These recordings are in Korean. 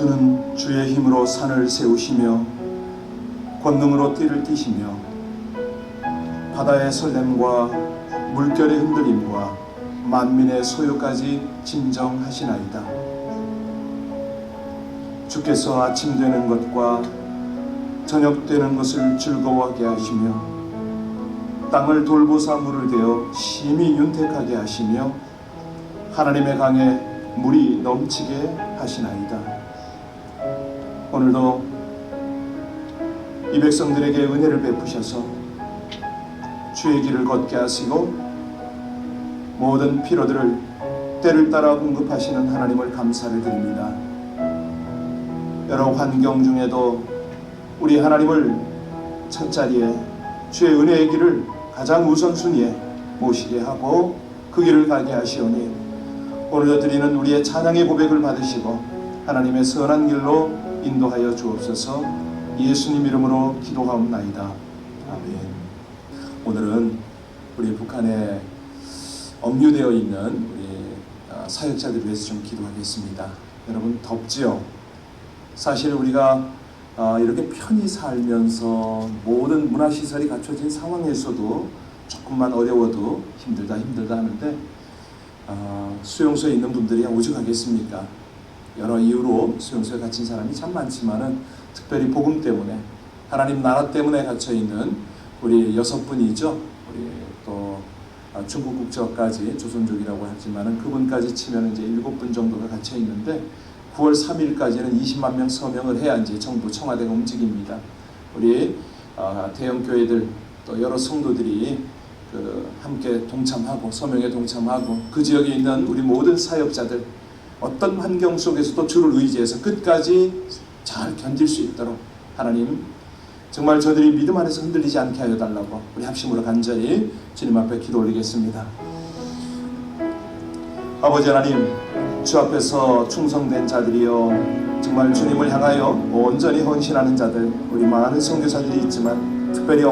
주는 주의 힘으로 산을 세우시며 권능으로 띠를 띠시며 바다의 설렘과 물결의 흔들림과 만민의 소요까지 진정하시나이다. 주께서 아침 되는 것과 저녁 되는 것을 즐거워하게 하시며 땅을 돌보사 물을 대어 심히 윤택하게 하시며 하나님의 강에 물이 넘치게 하시나이다. 오늘도 이 백성들에게 은혜를 베푸셔서 주의 길을 걷게 하시고 모든 필요들을 때를 따라 공급하시는 하나님을 감사를 드립니다. 여러 환경 중에도 우리 하나님을 첫자리에 주의 은혜의 길을 가장 우선순위에 모시게 하고 그 길을 가게 하시오니 오늘도 드리는 우리의 찬양의 고백을 받으시고 하나님의 선한 길로 인도하여 주옵소서. 예수님 이름으로 기도하옵나이다. 아멘. 오늘은 우리 북한에 억류되어 있는 우리 사역자들 위해서 좀 기도하겠습니다. 여러분 덥지요? 사실 우리가 이렇게 편히 살면서 모든 문화시설이 갖춰진 상황에서도 조금만 어려워도 힘들다 하는데 수용소에 있는 분들이 오죽하겠습니까? 여러 이유로 수용소에 갇힌 사람이 참 많지만은 특별히 복음 때문에 하나님 나라 때문에 갇혀있는 우리 6분이죠. 우리 또 중국 국적까지 조선족이라고 하지만은 그분까지 치면 이제 7분 정도가 갇혀 있는데 9월 3일까지는 20만 명 서명을 해야 이제 정부 청와대가 움직입니다. 우리 대형 교회들 또 여러 성도들이 함께 동참하고 서명에 동참하고 그 지역에 있는 우리 모든 사역자들 어떤 환경 속에서도 주를 의지해서 끝까지 잘 견딜 수 있도록 하나님 정말 저들이 믿음 안에서 흔들리지 않게 하여 달라고 우리 합심으로 간절히 주님 앞에 기도 올리겠습니다. 아버지 하나님, 주 앞에서 충성된 자들이여 정말 주님을 향하여 온전히 헌신하는 자들 우리 많은 선교사들이 있지만 특별히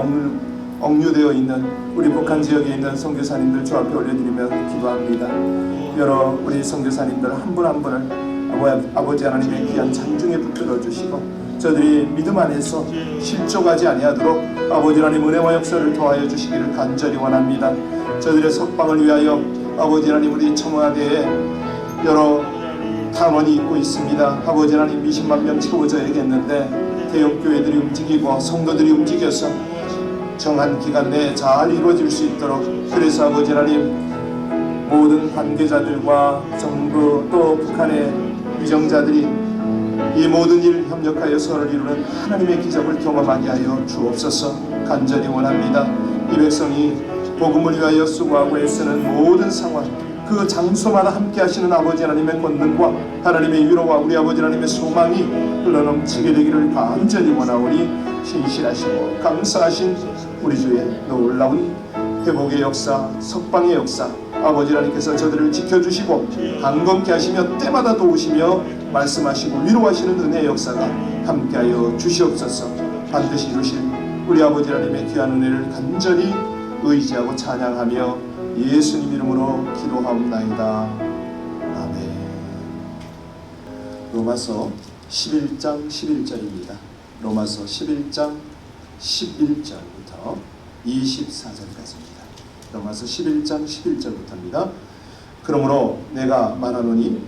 억류되어 있는 우리 북한 지역에 있는 선교사님들 주 앞에 올려드리며 기도합니다. 여러 우리 선교사님들 한 분 한 분을 아버지 하나님의 귀한 장중에 붙들어 주시고 저들이 믿음 안에서 실족하지 아니하도록 아버지 하나님 은혜와 역사를 더하여 주시기를 간절히 원합니다. 저들의 석방을 위하여 아버지 하나님 우리 청와대에 여러 탄원이 있고 있습니다. 아버지 하나님 20만 명 채워져야겠는데 대형 교회들이 움직이고 성도들이 움직여서 정한 기간 내에 잘 이루어질 수 있도록 그래서 아버지 하나님 모든 관계자들과 정부 또 북한의 위정자들이 이 모든 일을 협력하여 서로를 이루는 하나님의 기적을 경험하게 하여 주옵소서. 간절히 원합니다. 이 백성이 복음을 위하여 수고하고 애쓰는 모든 상황 그 장소마다 함께 하시는 아버지 하나님의 권능과 하나님의 위로와 우리 아버지 하나님의 소망이 흘러넘치게 되기를 간절히 원하오니 신실하시고 감사하신 우리 주의 놀라운 회복의 역사, 석방의 역사 아버지 하나님께서 저들을 지켜주시고 강건케 하시며 때마다 도우시며 말씀하시고 위로하시는 은혜의 역사가 함께하여 주시옵소서. 반드시 이루실 우리 아버지 하나님의 귀한 은혜를 간절히 의지하고 찬양하며 예수님 이름으로 기도하옵나이다. 아멘. 로마서 11장 11절입니다. 로마서 11장 11절부터 24절까지입니다. 로마서 11장 11절부터입니다. 그러므로 내가 말하노니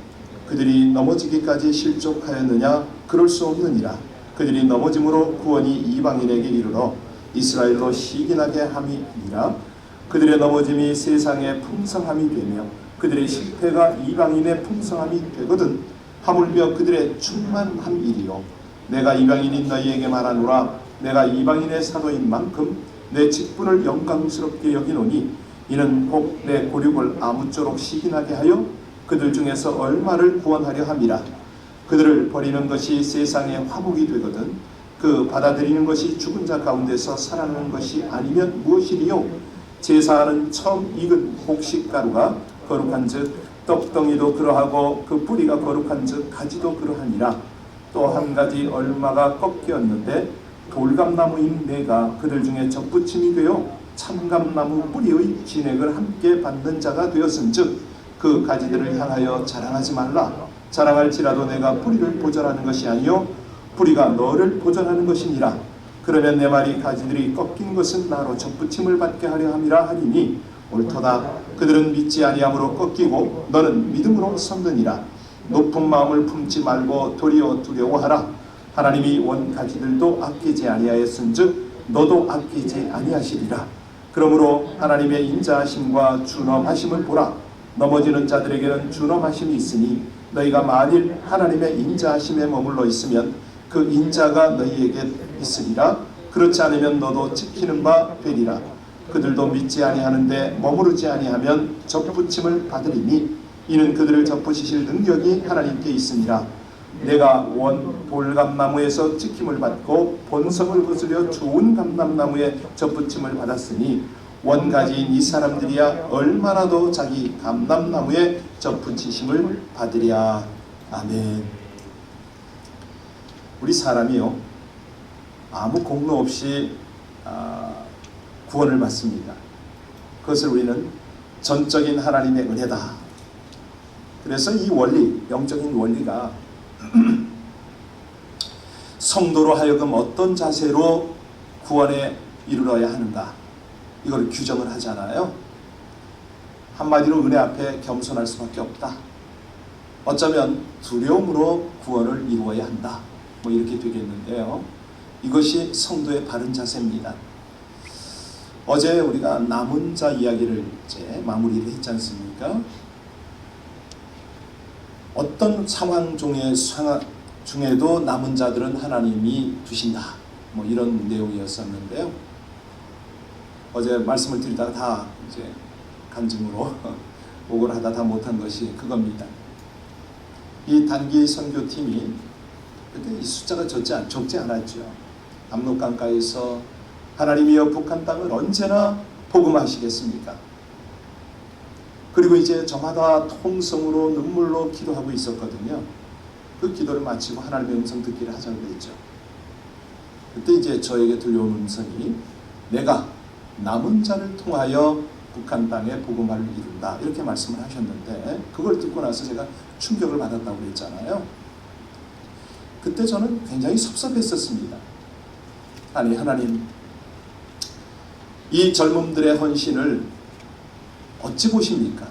그들이 넘어지기까지 실족하였느냐? 그럴 수 없느니라. 그들이 넘어짐으로 구원이 이방인에게 이르러 이스라엘로 시기나게 함이니라. 그들의 넘어짐이 세상의 풍성함이 되며 그들의 실패가 이방인의 풍성함이 되거든 하물며 그들의 충만함이리요. 내가 이방인인 너희에게 말하노라. 내가 이방인의 사도인 만큼 내 직분을 영광스럽게 여기노니 이는 혹 내 고륙을 아무쪼록 시기나게 하여 그들 중에서 얼마를 구원하려 함이라. 그들을 버리는 것이 세상의 화목이 되거든 그 받아들이는 것이 죽은 자 가운데서 살아나는 것이 아니면 무엇이리요? 제사하는 처음 익은 곡식가루가 거룩한 즉 떡덩이도 그러하고 그 뿌리가 거룩한 즉 가지도 그러하니라. 또 한 가지 얼마가 꺾였는데 돌감나무인 내가 그들 중에 접붙임이 되어 참감나무 뿌리의 진액을 함께 받는 자가 되었은즉 그 가지들을 향하여 자랑하지 말라. 자랑할지라도 내가 뿌리를 보존하는 것이 아니요 뿌리가 너를 보존하는 것이니라. 그러면 내 말이 가지들이 꺾인 것은 나로 접붙임을 받게 하려 함이라 하리니 옳도다. 그들은 믿지 아니함으로 꺾이고 너는 믿음으로 섰느니라. 높은 마음을 품지 말고 도리어 두려워하라. 하나님이 원 가지들도 아끼지 아니하였은즉 너도 아끼지 아니하시리라. 그러므로 하나님의 인자하심과 준엄하심을 보라. 넘어지는 자들에게는 준엄하심이 있으니 너희가 만일 하나님의 인자하심에 머물러 있으면 그 인자가 너희에게 있으리라. 그렇지 않으면 너도 지키는 바 되리라. 그들도 믿지 아니하는데 머무르지 아니하면 접붙임을 받으리니 이는 그들을 접붙이실 능력이 하나님께 있으니라. 내가 원 돌감나무에서 찍힘을 받고 본성을 거스려 좋은 감람나무에 접붙임을 받았으니 원가지인 이 사람들이야 얼마나 더 자기 감람나무에 접붙이심을 받으랴. 아멘. 우리 사람이요 아무 공로 없이 구원을 받습니다. 그것을 우리는 전적인 하나님의 은혜다. 그래서 이 원리, 영적인 원리가 성도로 하여금 어떤 자세로 구원에 이르러야 하는가, 이걸 규정을 하잖아요. 한마디로 은혜 앞에 겸손할 수밖에 없다. 어쩌면 두려움으로 구원을 이루어야 한다. 뭐 이렇게 되겠는데요. 이것이 성도의 바른 자세입니다. 어제 우리가 남은 자 이야기를 이제 마무리를 했지 않습니까? 어떤 상황 중에도 남은 자들은 하나님이 두신다. 뭐 이런 내용이었었는데요. 어제 말씀을 드리다가 다 이제 간증으로 보고를 하다 다 못한 것이 그겁니다. 이 단기 선교팀이 그때 이 숫자가 적지 않았죠. 압록강가에서 하나님이여 북한 땅을 언제나 복음하시겠습니까? 그리고 이제 저마다 통성으로 눈물로 기도하고 있었거든요. 그 기도를 마치고 하나님의 음성 듣기를 하자고 했죠. 그때 이제 저에게 들려온 음성이 내가 남은 자를 통하여 북한 땅에 복음화를 이룬다, 이렇게 말씀을 하셨는데 그걸 듣고 나서 제가 충격을 받았다고 했잖아요. 그때 저는 굉장히 섭섭했었습니다. 아니 하나님, 이 젊음들의 헌신을 어찌 보십니까?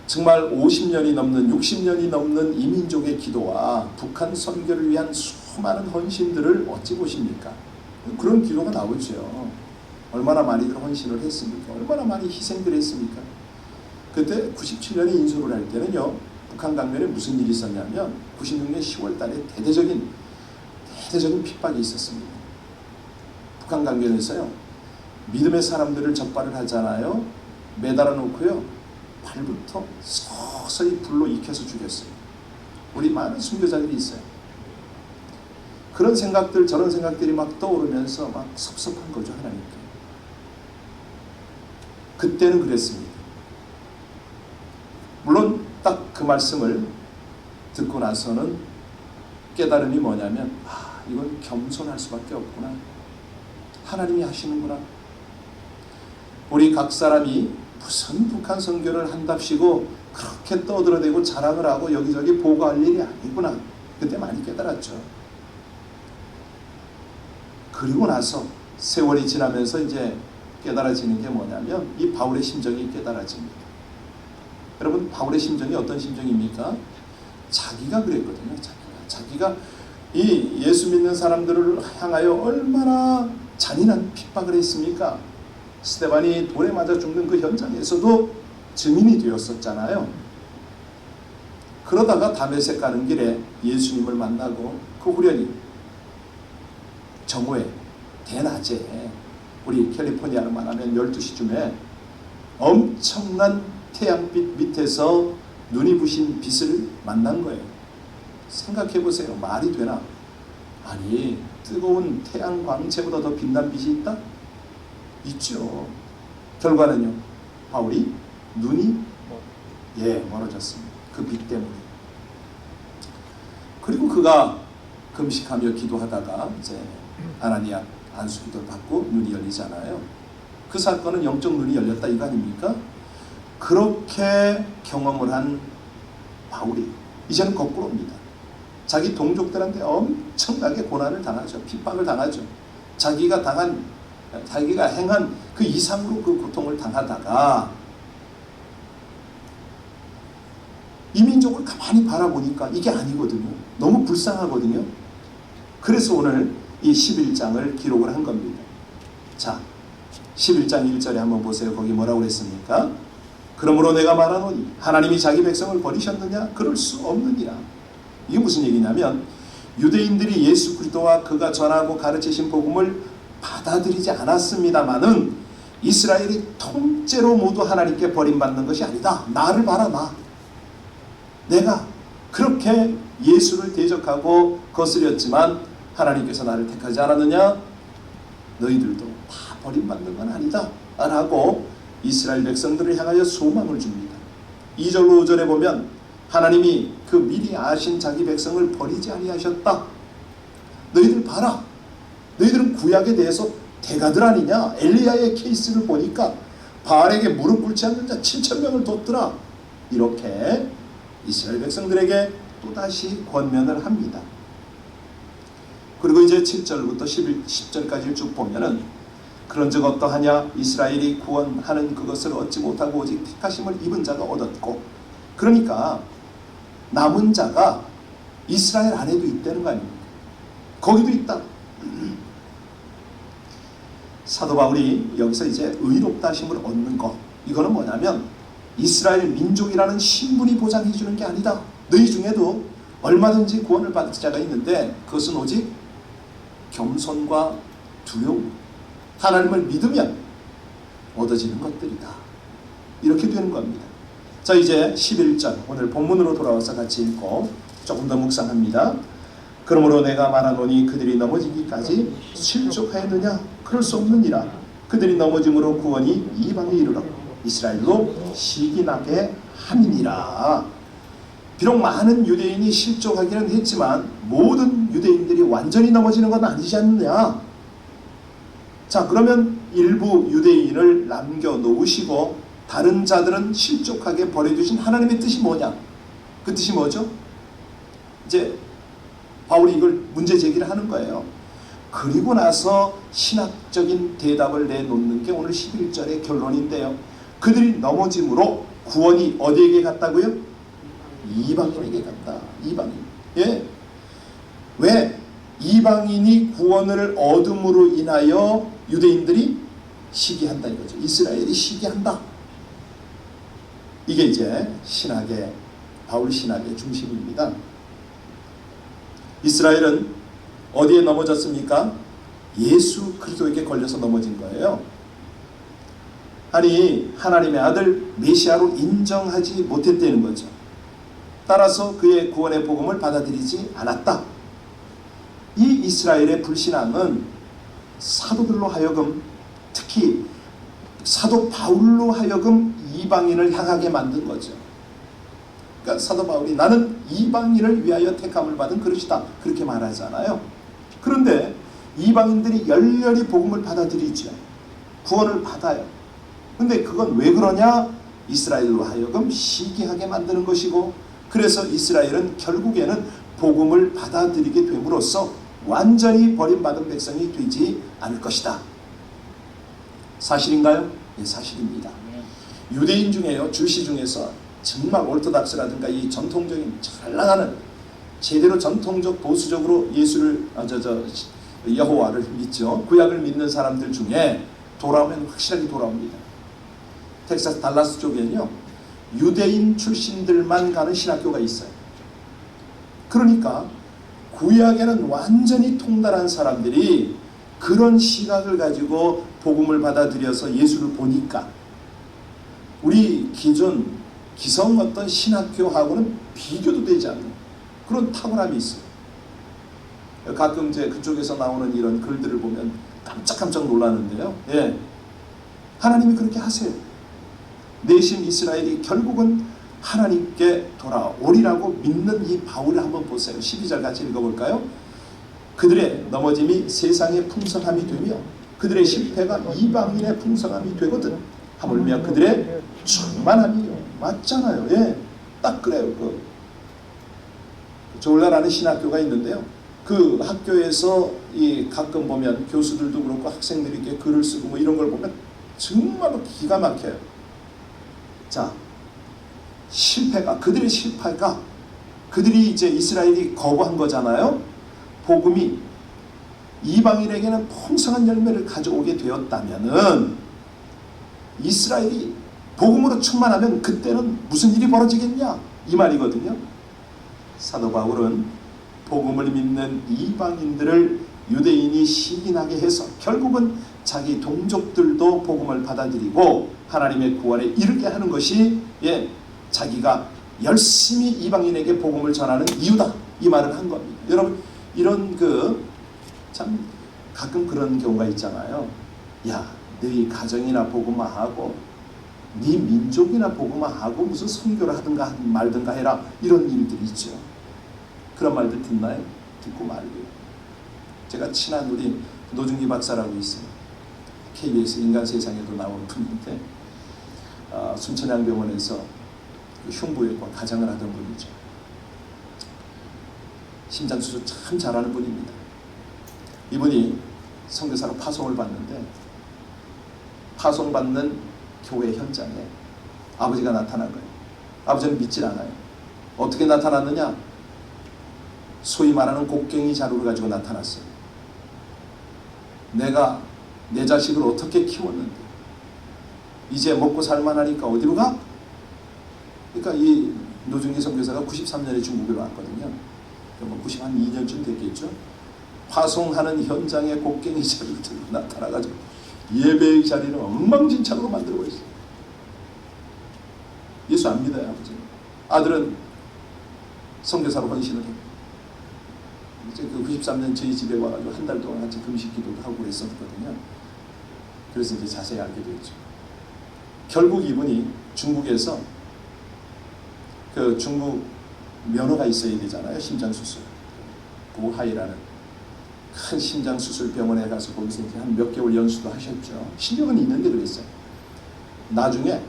정말 50년이 넘는 60년이 넘는 이민족의 기도와 북한 선교를 위한 수많은 헌신들을 어찌 보십니까? 그런 기도가 나오죠. 얼마나 많이들 헌신을 했습니까? 얼마나 많이 희생들 했습니까? 그때 97년에 인수를 할 때는요, 북한 강변에 무슨 일이 있었냐면 96년 10월 달에 대대적인 핍박이 있었습니다. 북한 강변에서요, 믿음의 사람들을 적발을 하잖아요. 매달아 놓고요, 발부터 서서히 불로 익혀서 죽였어요. 우리 많은 순교자들이 있어요. 그런 생각들, 저런 생각들이 막 떠오르면서 막 섭섭한 거죠, 하나님께. 그때는 그랬습니다. 물론 딱 그 말씀을 듣고 나서는 깨달음이 뭐냐면, 이건 겸손할 수밖에 없구나. 하나님이 하시는구나. 우리 각 사람이 무슨 북한 선교를 한답시고 그렇게 떠들어대고 자랑을 하고 여기저기 보고할 일이 아니구나. 그때 많이 깨달았죠. 그리고 나서 세월이 지나면서 이제 깨달아지는 게 뭐냐면 이 바울의 심정이 깨달아집니다. 여러분, 바울의 심정이 어떤 심정입니까? 자기가 그랬거든요. 자기가 이 예수 믿는 사람들을 향하여 얼마나 잔인한 핍박을 했습니까? 스데반이 돌에 맞아 죽는 그 현장에서도 증인이 되었었잖아요. 그러다가 다메섹 가는 길에 예수님을 만나고 그 후련히 정오에 대낮에, 우리 캘리포니아로 말하면 12시쯤에 엄청난 태양빛 밑에서 눈이 부신 빛을 만난 거예요. 생각해보세요. 말이 되나? 아니, 뜨거운 태양 광채보다 더 빛난 빛이 있다? 있죠. 결과는요, 바울이 눈이 멀어졌습니다. 그 빛 때문에. 그리고 그가 금식하며 기도하다가 이제 아나니아 안수기도를 받고 눈이 열리잖아요. 그 사건은 영적 눈이 열렸다, 이거 아닙니까? 그렇게 경험을 한 바울이 이제는 거꾸로입니다. 자기 동족들한테 엄청나게 고난을 당하죠. 핍박을 당하죠. 자기가 행한 그 이상으로 그 고통을 당하다가 이 민족을 가만히 바라보니까 이게 아니거든요. 너무 불쌍하거든요. 그래서 오늘 이 11장을 기록을 한 겁니다. 자, 11장 1절에 한번 보세요. 거기 뭐라고 그랬습니까? 그러므로 내가 말하노니 하나님이 자기 백성을 버리셨느냐? 그럴 수 없느니라. 이게 무슨 얘기냐면 유대인들이 예수 그리스도와 그가 전하고 가르치신 복음을 받아들이지 않았습니다마는 이스라엘이 통째로 모두 하나님께 버림받는 것이 아니다. 나를 봐라, 나. 내가 그렇게 예수를 대적하고 거스렸지만 하나님께서 나를 택하지 않았느냐? 너희들도 다 버림받는 건 아니다 라고 이스라엘 백성들을 향하여 소망을 줍니다. 2절로 5절에 보면 하나님이 그 미리 아신 자기 백성을 버리지 아니하셨다. 너희들 봐라. 너희들은 구약에 대해서 대가들 아니냐? 엘리야의 케이스를 보니까 바알에게 무릎 꿇지 않는 자 7,000명을 뒀더라. 이렇게 이스라엘 백성들에게 또다시 권면을 합니다. 그리고 이제 7절부터 10절까지를 쭉 보면은 그런즉 어떠하냐? 이스라엘이 구원하는 그것을 얻지 못하고 오직 택하심을 입은 자가 얻었고, 그러니까 남은 자가 이스라엘 안에도 있다는 거 아닙니까? 거기도 있다. 사도 바울이 여기서 이제 의롭다 하심을 얻는 것, 이거는 뭐냐면 이스라엘 민족이라는 신분이 보장해 주는 게 아니다. 너희 중에도 얼마든지 구원을 받을 자가 있는데 그것은 오직 겸손과 두려움, 하나님을 믿으면 얻어지는 것들이다. 이렇게 되는 겁니다. 자, 이제 11절 오늘 본문으로 돌아와서 같이 읽고 조금 더 묵상합니다. 그러므로 내가 말하노니 그들이 넘어지기까지 실족하였느냐? 그럴 수 없느니라. 그들이 넘어짐으로 구원이 이방에 이르러 이스라엘로 시기나게 함이니라. 비록 많은 유대인이 실족하기는 했지만 모든 유대인들이 완전히 넘어지는 건 아니지 않느냐? 자, 그러면 일부 유대인을 남겨놓으시고 다른 자들은 실족하게 버려두신 하나님의 뜻이 뭐냐? 그 뜻이 뭐죠? 이제 바울이 이걸 문제 제기를 하는 거예요. 그리고 나서 신학적인 대답을 내놓는 게 오늘 11절의 결론인데요. 그들이 넘어짐으로 구원이 어디에게 갔다고요? 이방인에게 갔다. 이방인. 예? 왜? 이방인이 구원을 얻음으로 인하여 유대인들이 시기한다 이거죠. 이스라엘이 시기한다. 이게 이제 신학의, 바울 신학의 중심입니다. 이스라엘은 어디에 넘어졌습니까? 예수 그리스도에게 걸려서 넘어진 거예요. 아니, 하나님의 아들 메시아로 인정하지 못했다는 거죠. 따라서 그의 구원의 복음을 받아들이지 않았다. 이 이스라엘의 불신앙은 사도들로 하여금, 특히 사도 바울로 하여금 이방인을 향하게 만든 거죠. 그러니까 사도 바울이 나는 이방인을 위하여 택함을 받은 그릇이다, 그렇게 말하잖아요. 그런데 이방인들이 열렬히 복음을 받아들이죠. 구원을 받아요. 근데 그건 왜 그러냐? 이스라엘로 하여금 시기하게 만드는 것이고, 그래서 이스라엘은 결국에는 복음을 받아들이게 됨으로써 완전히 버림받은 백성이 되지 않을 것이다. 사실인가요? 네, 사실입니다. 유대인 중에요, 주시 중에서 정말 오르토닥스라든가 이 전통적인 잘 나가는 제대로 전통적 보수적으로 예수를 여호와를 믿죠. 구약을 믿는 사람들 중에 돌아오면 확실하게 돌아옵니다. 텍사스 달라스 쪽에는요, 유대인 출신들만 가는 신학교가 있어요. 그러니까 구약에는 완전히 통달한 사람들이 그런 시각을 가지고 복음을 받아들여서 예수를 보니까 우리 기존 기성 어떤 신학교하고는 비교도 되지 않는 그런 탁월함이 있어요. 가끔 이제 그쪽에서 나오는 이런 글들을 보면 깜짝깜짝 놀라는데요. 예, 하나님이 그렇게 하세요. 내심 이스라엘이 결국은 하나님께 돌아오리라고 믿는 이 바울을 한번 보세요. 12절 같이 읽어볼까요? 그들의 넘어짐이 세상의 풍성함이 되며 그들의 실패가 이방인의 풍성함이 되거든. 하물며 그들의 충만함이요. 맞잖아요. 예, 딱 그래요. 저울라라는 신학교가 있는데요. 그 학교에서 이 가끔 보면 교수들도 그렇고 학생들이 이렇게 글을 쓰고 뭐 이런 걸 보면 정말로 기가 막혀요. 자, 그들의 실패가 그들이 이제 이스라엘이 거부한 거잖아요. 복음이 이방인에게는 풍성한 열매를 가져오게 되었다면은 이스라엘이 복음으로 충만하면 그때는 무슨 일이 벌어지겠냐 이 말이거든요. 사도 바울은 복음을 믿는 이방인들을 유대인이 시기나게 해서 결국은 자기 동족들도 복음을 받아들이고 하나님의 구원에 이르게 하는 것이 자기가 열심히 이방인에게 복음을 전하는 이유다 이 말을 한 겁니다. 여러분 이런 참 가끔 그런 경우가 있잖아요. 야, 너희 가정이나 복음화하고 네 민족이나 복음화하고 무슨 선교를 하든가 말든가 해라 이런 일들이 있죠. 그런 말들 듣나요? 듣고 말고요. 제가 친한 우리 노중기 박사라고 있어요. KBS 인간세상에도 나온 분인데 순천향병원에서 흉부외과 가장을 하던 분이죠. 심장수술 참 잘하는 분입니다. 이분이 선교사로 파송을 받는데 파송받는 교회 현장에 아버지가 나타난 거예요. 아버지는 믿질 않아요. 어떻게 나타났느냐? 소위 말하는 곡괭이 자루를 가지고 나타났어요. 내가 내 자식을 어떻게 키웠는데 이제 먹고 살만하니까 어디로 가? 그러니까 이 노중기 선교사가 93년에 중국으로 왔거든요. 뭐 92년쯤 됐겠죠. 파송하는 현장에 곡괭이 자루를 들고 나타나가지고 예배의 자리를 엉망진창으로 만들고 있어요. 예수 안 믿어요, 아버지는. 아들은 선교사로 헌신을 해요. 이제 그 93년 저희 집에 와가지고 한 달 동안 같이 금식 기도도 하고 그랬었거든요. 그래서 이제 자세히 알게 됐죠. 결국 이분이 중국에서 그 중국 면허가 있어야 되잖아요. 심장수술. 고하이라는 큰 심장수술 병원에 가서 거기서 이제 한 몇 개월 연수도 하셨죠. 실력은 있는데 그랬어요. 나중에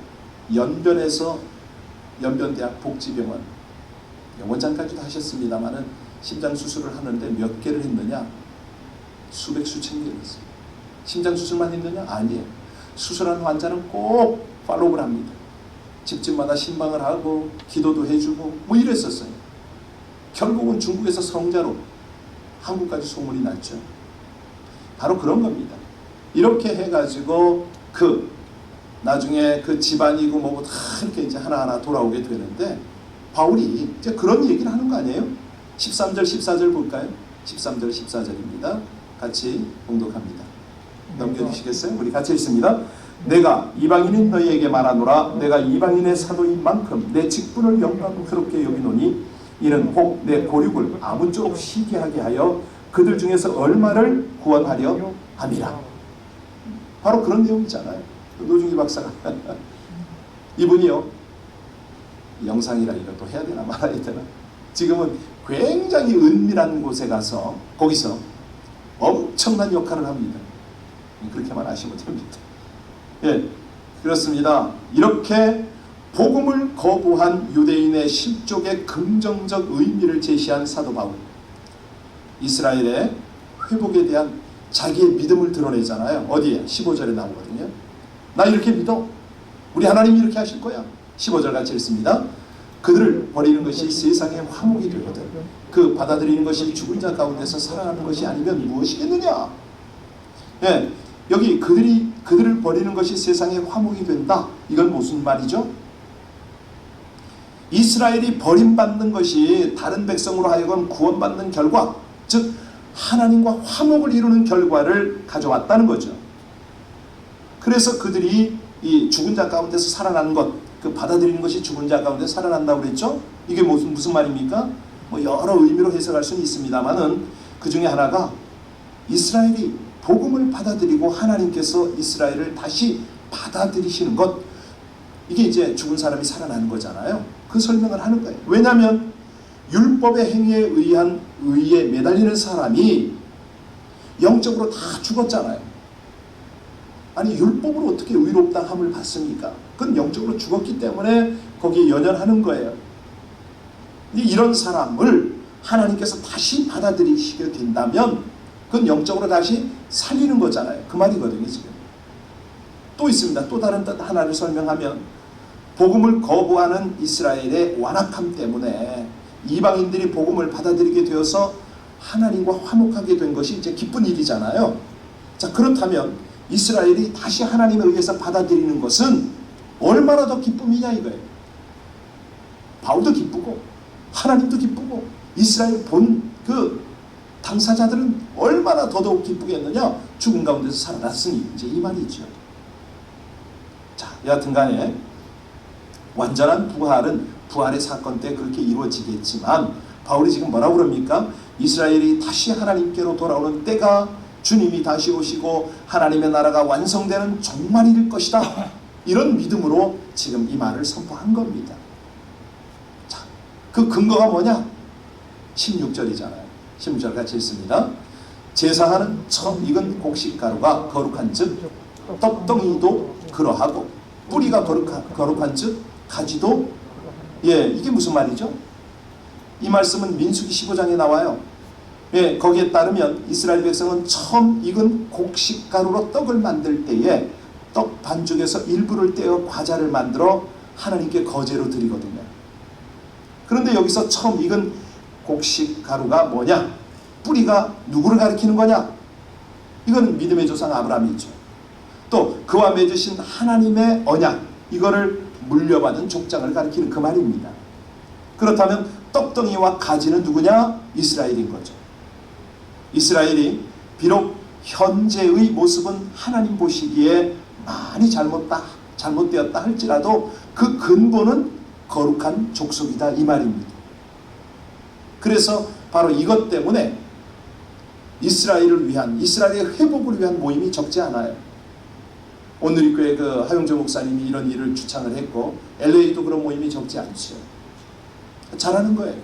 연변대학 복지병원 원장까지도 하셨습니다만은 심장수술을 하는데 몇 개를 했느냐? 수백 수천 개를 했어요. 심장수술만 했느냐? 아니에요. 수술한 환자는 꼭 팔로우를 합니다. 집집마다 신방을 하고 기도도 해주고 뭐 이랬었어요. 결국은 중국에서 성자로 한국까지 소문이 났죠. 바로 그런 겁니다. 이렇게 해가지고 나중에 그 집안이고 뭐고 다 이렇게 이제 하나하나 돌아오게 되는데 바울이 이제 그런 얘기를 하는 거 아니에요? 13절 14절 볼까요? 13절 14절입니다. 같이 봉독합니다. 넘겨주시겠어요? 우리 같이 읽습니다. 내가 이방인인 너희에게 말하노라. 내가 이방인의 사도인 만큼 내 직분을 영광스럽게 여기노니 이는 혹 내 고륙을 아무쪼록 시기하게 하여 그들 중에서 얼마를 구원하려 함이라. 바로 그런 내용이잖아요. 노중기 박사가 이분이요, 영상이라 이것도 해야 되나 말아야 되나, 지금은 굉장히 은밀한 곳에 가서 거기서 엄청난 역할을 합니다. 그렇게만 아시면 됩니다. 예, 그렇습니다. 이렇게 복음을 거부한 유대인의 실족의 긍정적 의미를 제시한 사도 바울, 이스라엘의 회복에 대한 자기의 믿음을 드러내잖아요. 어디에? 15절에 나오거든요. 나 이렇게 믿어. 우리 하나님이 이렇게 하실 거야. 15절 같이 읽습니다. 그들을 버리는 것이 세상의 화목이 되거든 그 받아들이는 것이 죽은 자 가운데서 살아나는 것이 아니면 무엇이겠느냐. 예, 여기 그들을 버리는 것이 세상의 화목이 된다. 이건 무슨 말이죠? 이스라엘이 버림받는 것이 다른 백성으로 하여금 구원받는 결과, 즉 하나님과 화목을 이루는 결과를 가져왔다는 거죠. 그래서 그들이 이 죽은 자 가운데서 살아나는 것, 그 받아들이는 것이 죽은 자 가운데 살아난다고 그랬죠. 이게 무슨 말입니까? 뭐 여러 의미로 해석할 수는 있습니다만은 그 중에 하나가 이스라엘이 복음을 받아들이고 하나님께서 이스라엘을 다시 받아들이시는 것, 이게 이제 죽은 사람이 살아나는 거잖아요. 그 설명을 하는 거예요. 왜냐하면 율법의 행위에 의한 의에 매달리는 사람이 영적으로 다 죽었잖아요. 아니 율법으로 어떻게 의롭다함을 받습니까? 그건 영적으로 죽었기 때문에 거기에 연연하는 거예요. 이런 사람을 하나님께서 다시 받아들이시게 된다면 그건 영적으로 다시 살리는 거잖아요. 그 말이거든요. 지금 또 있습니다. 또 다른 뜻 하나를 설명하면 복음을 거부하는 이스라엘의 완악함 때문에 이방인들이 복음을 받아들이게 되어서 하나님과 화목하게 된 것이 이제 기쁜 일이잖아요. 자, 그렇다면 이스라엘이 다시 하나님에 의해서 받아들이는 것은 얼마나 더 기쁨이냐 이거예요. 바울도 기쁘고 하나님도 기쁘고 이스라엘 본 그 당사자들은 얼마나 더더욱 기쁘겠느냐. 죽음 가운데서 살아났으니 이제 이 말이죠. 자, 여하튼 간에 완전한 부활은 부활의 사건 때 그렇게 이루어지겠지만 바울이 지금 뭐라고 그럽니까? 이스라엘이 다시 하나님께로 돌아오는 때가 주님이 다시 오시고 하나님의 나라가 완성되는 종말일 것이다. 이런 믿음으로 지금 이 말을 선포한 겁니다. 자, 그 근거가 뭐냐? 16절이잖아요. 16절 같이 읽습니다. 제사하는 처음 익은 곡식가루가 거룩한 즉 떡덩이도 그러하고 뿌리가 거룩한 즉 가지도 이게 무슨 말이죠? 이 말씀은 민수기 15장에 나와요. 거기에 따르면 이스라엘 백성은 처음 익은 곡식가루로 떡을 만들 때에 떡 반죽에서 일부를 떼어 과자를 만들어 하나님께 거제로 드리거든요. 그런데 여기서 처음 익은 곡식가루가 뭐냐? 뿌리가 누구를 가리키는 거냐? 이건 믿음의 조상 아브라함이죠. 또 그와 맺으신 하나님의 언약, 이거를 물려받은 족장을 가리키는 그 말입니다. 그렇다면 떡덩이와 가지는 누구냐? 이스라엘인 거죠. 이스라엘이 비록 현재의 모습은 하나님 보시기에 많이 잘못되었다 할지라도 그 근본은 거룩한 족속이다 이 말입니다. 그래서 바로 이것 때문에 이스라엘을 위한, 이스라엘의 회복을 위한 모임이 적지 않아요. 오늘리교회 그 하용조 목사님이 이런 일을 주창을 했고 LA도 그런 모임이 적지 않죠. 잘하는 거예요.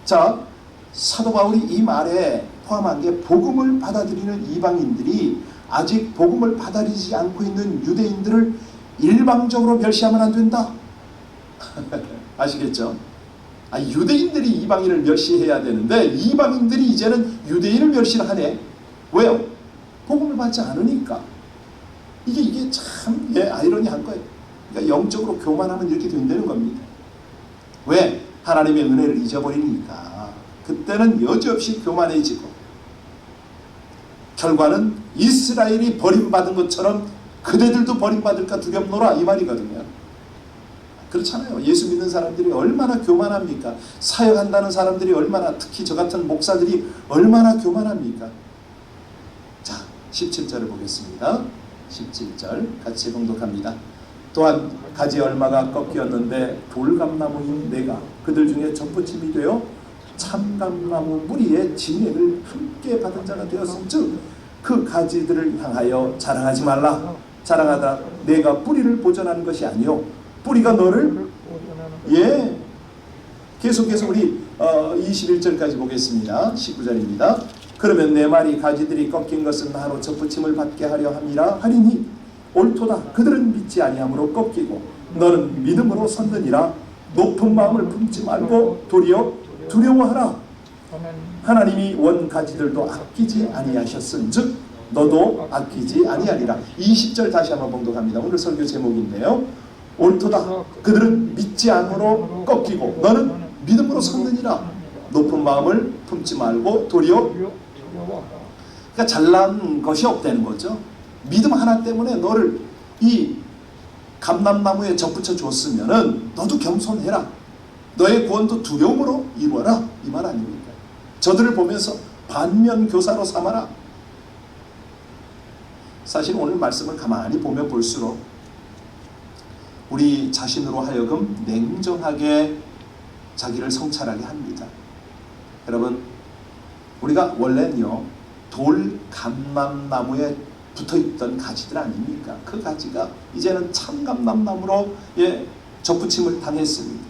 자, 사도 바울이 이 말에 포함한 게 복음을 받아들이는 이방인들이 아직 복음을 받아들이지 않고 있는 유대인들을 일방적으로 멸시하면 안 된다. 아시겠죠? 유대인들이 이방인을 멸시해야 되는데 이방인들이 이제는 유대인을 멸시를 하네. 왜요? 복음을 받지 않으니까. 이게 참 아이러니한 거예요. 그러니까 영적으로 교만하면 이렇게 된다는 겁니다. 왜? 하나님의 은혜를 잊어버리니까. 그때는 여지없이 교만해지고 결과는 이스라엘이 버림받은 것처럼 그대들도 버림받을까 두렵노라 이 말이거든요. 그렇잖아요. 예수 믿는 사람들이 얼마나 교만합니까? 사역한다는 사람들이 얼마나, 특히 저 같은 목사들이 얼마나 교만합니까? 자, 17절을 보겠습니다. 17절 같이 봉독합니다. 또한 가지 얼마가 꺾이었는데 돌감나무인 내가 그들 중에 접붙임이 되어 참감나무 무리의 진액을 함께 받은 자가 되었음즉 그 가지들을 향하여 자랑하지 말라. 자랑하다 내가 뿌리를 보존하는 것이 아니요 뿌리가 너를 계속해서 우리 21절까지 보겠습니다. 19절입니다. 그러면 내 말이 가지들이 꺾인 것은 나로 접붙임을 받게 하려 함이라 하리니 옳도다. 그들은 믿지 아니함으로 꺾이고 너는 믿음으로 섰느니라. 높은 마음을 품지 말고 도리어 두려워하라. 하나님이 원 가지들도 아끼지 아니하셨은즉 너도 아끼지 아니하리라. 20절 다시 한번 봉독합니다. 오늘 설교 제목인데요. 옳도다. 그들은 믿지 않으므로 꺾이고 너는 믿음으로 섰느니라. 높은 마음을 품지 말고 도리어, 그러니까 잘난 것이 없다는 거죠. 믿음 하나 때문에 너를 이 감람나무에 접붙여 줬으면은 너도 겸손해라. 너의 구원도 두려움으로 이루어라. 이 말 아닙니까? 저들을 보면서 반면교사로 삼아라. 사실 오늘 말씀을 가만히 보면 볼수록 우리 자신으로 하여금 냉정하게 자기를 성찰하게 합니다. 여러분, 우리가 원래는요 돌감람나무에 붙어있던 가지들 아닙니까? 그 가지가 이제는 참감람나무로 접붙임을 당했습니다.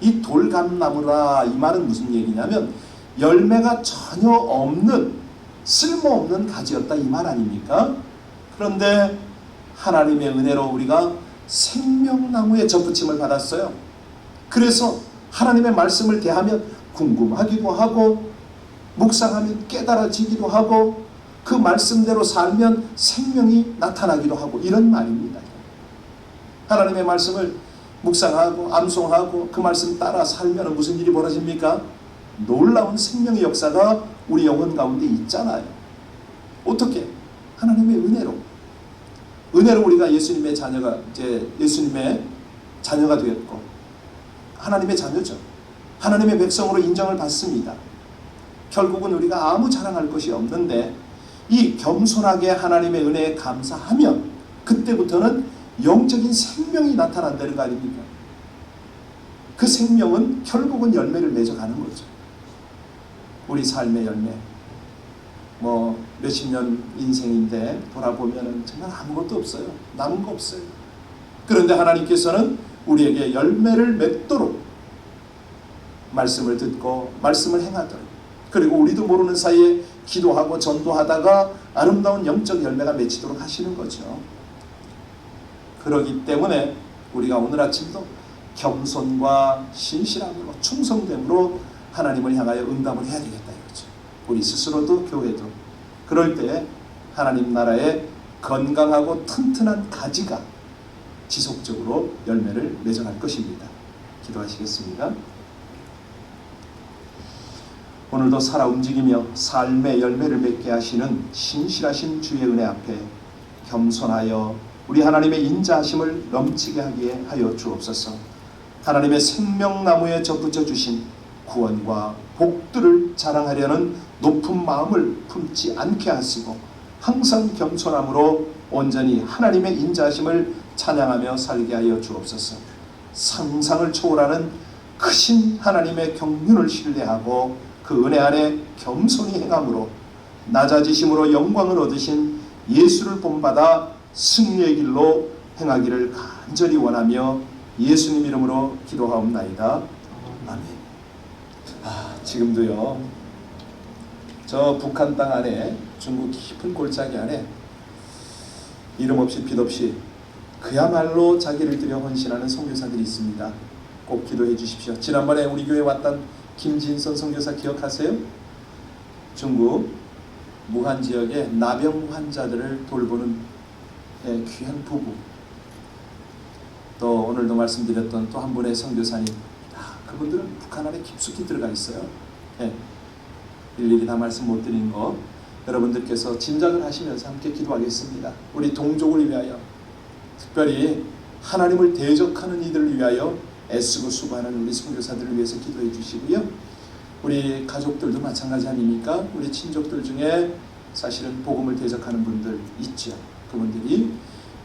이 돌감나무라 이 말은 무슨 얘기냐면 열매가 전혀 없는 쓸모없는 가지였다 이 말 아닙니까? 그런데 하나님의 은혜로 우리가 생명나무에 접붙임을 받았어요. 그래서 하나님의 말씀을 대하면 궁금하기도 하고 묵상하면 깨달아지기도 하고 그 말씀대로 살면 생명이 나타나기도 하고 이런 말입니다. 하나님의 말씀을 묵상하고 암송하고 그 말씀 따라 살면 무슨 일이 벌어집니까? 놀라운 생명의 역사가 우리 영혼 가운데 있잖아요. 어떻게? 하나님의 은혜로 우리가 예수님의 자녀가 되었고 하나님의 자녀죠. 하나님의 백성으로 인정을 받습니다. 결국은 우리가 아무 자랑할 것이 없는데 이 겸손하게 하나님의 은혜에 감사하면 그때부터는 영적인 생명이 나타난다는 거 아닙니까? 그 생명은 결국은 열매를 맺어가는 거죠. 우리 삶의 열매. 몇십 년 인생인데 돌아보면 정말 아무것도 없어요. 남은 거 없어요. 그런데 하나님께서는 우리에게 열매를 맺도록 말씀을 듣고 말씀을 행하도록, 그리고 우리도 모르는 사이에 기도하고 전도하다가 아름다운 영적 열매가 맺히도록 하시는 거죠. 그렇기 때문에 우리가 오늘 아침도 겸손과 신실함으로 충성됨으로 하나님을 향하여 응답을 해야 되겠다 이거죠. 우리 스스로도 교회도 그럴 때 하나님 나라의 건강하고 튼튼한 가지가 지속적으로 열매를 맺어갈 것입니다. 기도하시겠습니다. 오늘도 살아 움직이며 삶의 열매를 맺게 하시는 신실하신 주의 은혜 앞에 겸손하여 우리 하나님의 인자하심을 넘치게 하게 하여 주옵소서. 하나님의 생명나무에 접붙여 주신 구원과 복들을 자랑하려는 높은 마음을 품지 않게 하시고 항상 겸손함으로 온전히 하나님의 인자하심을 찬양하며 살게 하여 주옵소서. 상상을 초월하는 크신 하나님의 경륜을 신뢰하고 그 은혜 안에 겸손히 행함으로 낮아지심으로 영광을 얻으신 예수를 본받아 승리의 길로 행하기를 간절히 원하며 예수님 이름으로 기도하옵나이다. 아멘. 지금도요, 저 북한 땅 안에, 중국 깊은 골짜기 안에 이름 없이 빛 없이 그야말로 자기를 들여 헌신하는 선교사들이 있습니다. 꼭 기도해 주십시오. 지난번에 우리 교회 왔던 김진선 선교사 기억하세요? 중국 무한 지역의 나병 환자들을 돌보는 귀한 부부. 또 오늘도 말씀드렸던 또 한 분의 선교사님, 그분들은 북한 안에 깊숙이 들어가 있어요. 일일이 다 말씀 못 드린 거 여러분들께서 짐작을 하시면서 함께 기도하겠습니다. 우리 동족을 위하여, 특별히 하나님을 대적하는 이들을 위하여 애쓰고 수고하는 우리 선교사들을 위해서 기도해 주시고요. 우리 가족들도 마찬가지 아닙니까? 우리 친족들 중에 사실은 복음을 대적하는 분들 있죠. 그분들이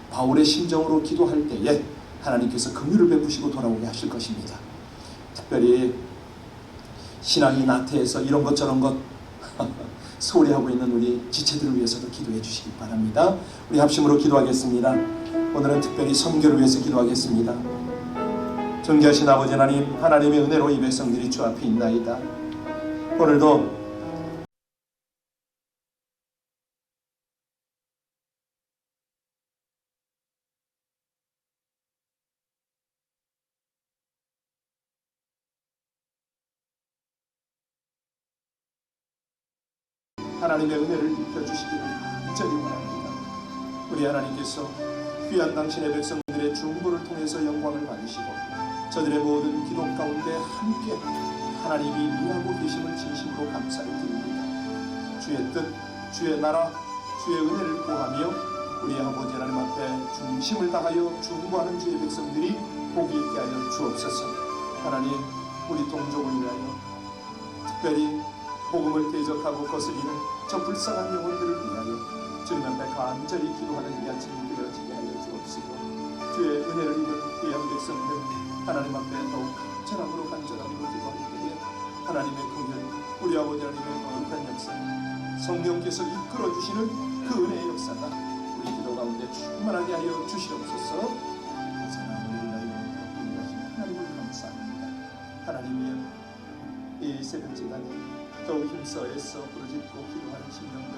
바울의 심정으로 기도할 때에 하나님께서 긍휼을 베푸시고 돌아오게 하실 것입니다. 특별히 신앙이 나태해서 이런 것 저런 것 소홀히 하고 있는 우리 지체들을 위해서도 기도해 주시기 바랍니다. 우리 합심으로 기도하겠습니다. 오늘은 특별히 선교를 위해서 기도하겠습니다. 존귀하신 아버지 하나님, 하나님의 은혜로 이 백성들이 주 앞에 있나이다. 오늘도 하나님의 은혜를 입혀주시기를 간절히 원합니다. 우리 하나님께서 귀한 당신의 백성들의 중보를 통해서 영광을 받으시고 저들의 모든 기도 가운데 함께 하나님이 일하고 계심을 진심으로 감사를 드립니다. 주의 뜻, 주의 나라, 주의 은혜를 구하며 우리 아버지 하나님 앞에 중심을 다하여 중보하는 주의 백성들이 복이 있게 하여 주옵소서. 하나님, 우리 동족을 위하여 특별히 복음을 대적하고 거스리는 저 불쌍한 영혼들을 위하여 주님 앞에 간절히 기도하는 이 아침이 되어지게 하여 주옵시고 주의 은혜를 입은 귀한 백성들 하나님 앞에 더욱 간절함으로 기도할 때에 하나님의 긍휼, 우리 아버지 하나님의 거룩한 역사, 성령께서 이끌어주시는 그 은혜의 역사가 우리 기도 가운데 충만하게 하여 주시옵소서. 하나님을 감사합니다. 하나님의 이 새벽 시간에 더욱 힘써 애써 부르짖고 기도하는 심령들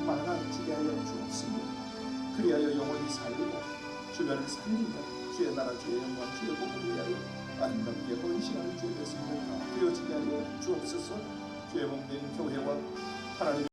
많아지게 하여 주옵시며 그리하여 영원히 살고 주변을 살리며 주의 나라, 주의 영광, 주의 복음을 위하여 아름답게 헌신하는 주의 백성들 다 되어지게 하여 주옵소서. 죄 몸된 교회와 하나님